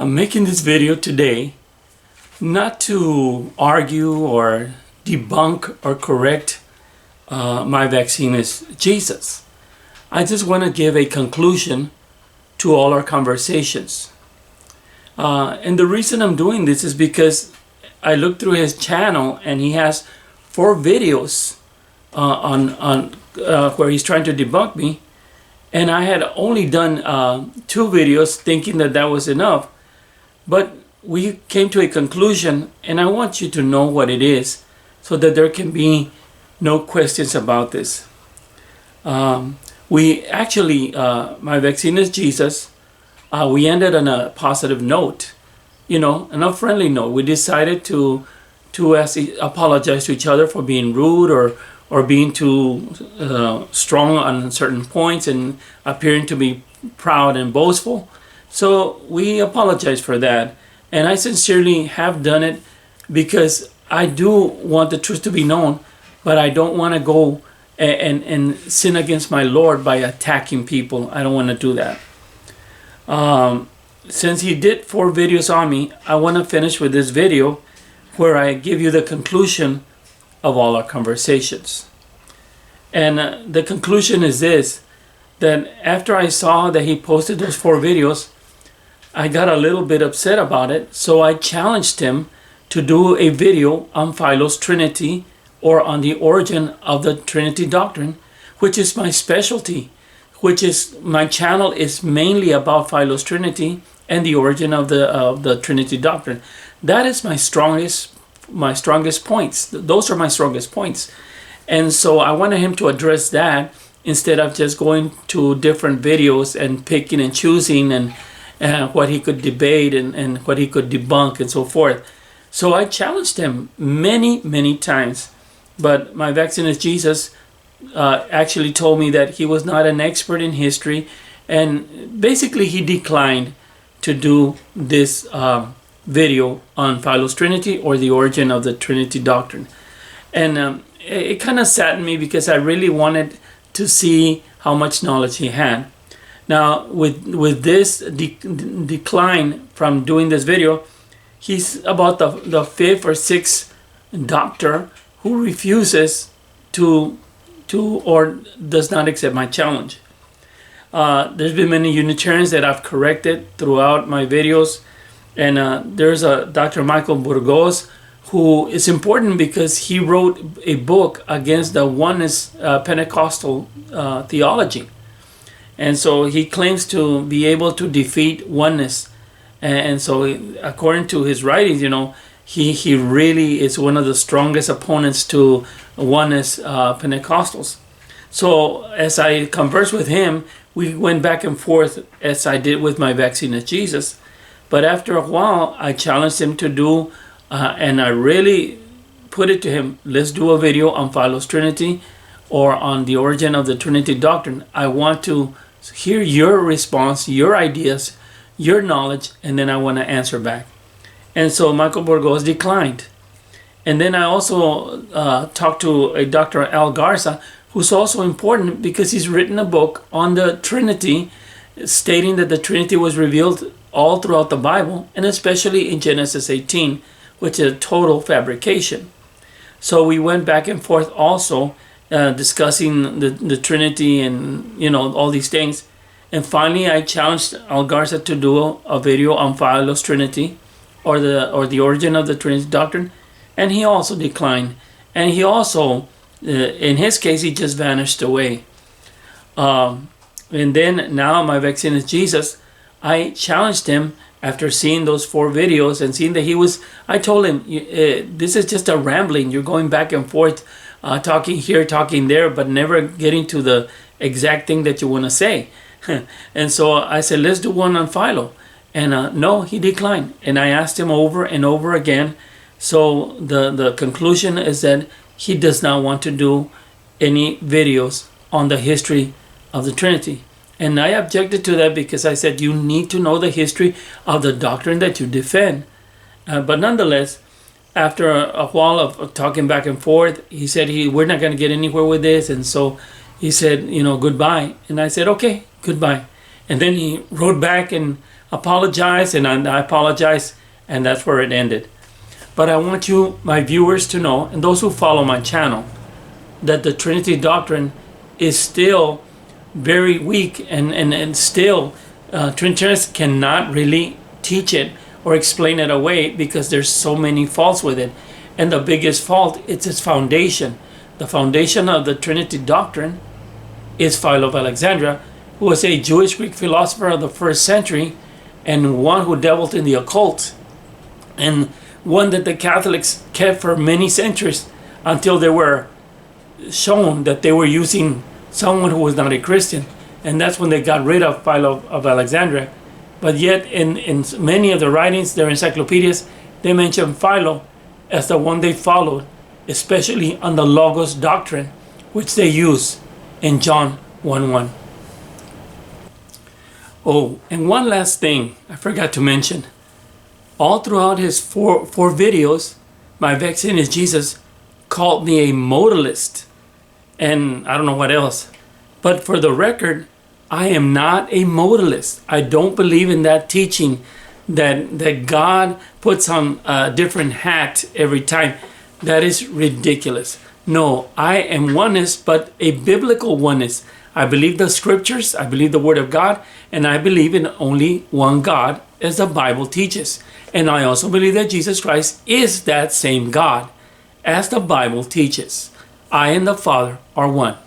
I'm making this video today not to argue or debunk or correct my vaccine is Jesus. I just want to give a conclusion to all our conversations. And the reason I'm doing this is because I looked through his channel and he has 4 videos on where he's trying to debunk me. And I had only done 2 videos thinking that that was enough. But we came to a conclusion, and I want you to know what it is so that there can be no questions about this. We actually, my vaccine is Jesus. We ended on a positive note, on a friendly note. We decided to apologize to each other for being rude or being too strong on certain points and appearing to be proud and boastful. So we apologize for that. And I sincerely have done it because I do want the truth to be known, but I don't want to go and sin against my Lord by attacking people. I don't want to do that. Since he did 4 videos on me, I want to finish with this video where I give you the conclusion of all our conversations. And the conclusion is this, that after I saw that he posted those 4 videos, I got a little bit upset about it, so I challenged him to do a video on Philo's Trinity or on the origin of the Trinity doctrine, which is my specialty, my channel is mainly about Philo's Trinity and the origin of the Trinity doctrine. That is my strongest points. Those are my strongest points. And so I wanted him to address that instead of just going to different videos and picking and choosing and what he could debate and what he could debunk and so forth. So I challenged him many times. But my vaccine is Jesus actually told me that he was not an expert in history, and basically he declined to do this video on Philo's Trinity or the origin of the Trinity doctrine. And it kind of saddened me because I really wanted to see how much knowledge he had. Now with this decline from doing this video, he's about the 5th or 6th doctor who refuses to or does not accept my challenge. There's been many Unitarians that I've corrected throughout my videos, and there's a Dr. Michael Burgos who is important because he wrote a book against the oneness Pentecostal theology. And so he claims to be able to defeat oneness. And so according to his writings, he really is one of the strongest opponents to oneness Pentecostals. So as I conversed with him, we went back and forth as I did with my vaccine as Jesus. But after a while, I challenged him to do, and I really put it to him, let's do a video on Philo's Trinity or on the origin of the Trinity doctrine. I want to hear your response, your ideas, your knowledge, and then I want to answer back. And so Michael Burgos declined. And then I also talked to a Dr. Al Garza, who's also important because he's written a book on the Trinity, stating that the Trinity was revealed all throughout the Bible, and especially in Genesis 18, which is a total fabrication. So we went back and forth also discussing the Trinity and all these things. And finally I challenged Al Garza to do a video on Philo's Trinity or the origin of the Trinity doctrine, and he also declined. And he also in his case he just vanished away. And then now my vaccine is Jesus. I challenged him after seeing those 4 videos and seeing that I told him, this is just a rambling. You're going back and forth, talking here, talking there, but never getting to the exact thing that you want to say. And so I said, let's do one on Philo. And no, he declined. And I asked him over and over again. So the conclusion is that he does not want to do any videos on the history of the Trinity. And I objected to that because I said, you need to know the history of the doctrine that you defend. But nonetheless, after a while of talking back and forth, he said, we're not going to get anywhere with this. And so he said, goodbye. And I said, okay, goodbye. And then he wrote back and apologized, and I apologized, and that's where it ended. But I want you, my viewers, to know, and those who follow my channel, that the Trinity doctrine is still very weak, and still Trinitarians cannot really teach it or explain it away because there's so many faults with it. And the biggest fault is its foundation. The foundation of the Trinity doctrine is Philo of Alexandria, who was a Jewish Greek philosopher of the 1st century, and one who dabbled in the occult, and one that the Catholics kept for many centuries until they were shown that they were using someone who was not a Christian, and that's when they got rid of Philo of Alexandria. But yet in many of the writings, their encyclopedias, they mention Philo as the one they followed, especially on the Logos doctrine, which they use in John 1:1. Oh, and one last thing I forgot to mention. All throughout his four videos, my vaccine is Jesus called me a modalist, and I don't know what else. But for the record, I am not a modalist. I don't believe in that teaching that God puts on a different hat every time. That is ridiculous. No, I am oneness, but a biblical oneness. I believe the scriptures, I believe the word of God, and I believe in only one God as the Bible teaches. And I also believe that Jesus Christ is that same God as the Bible teaches. I and the Father are one.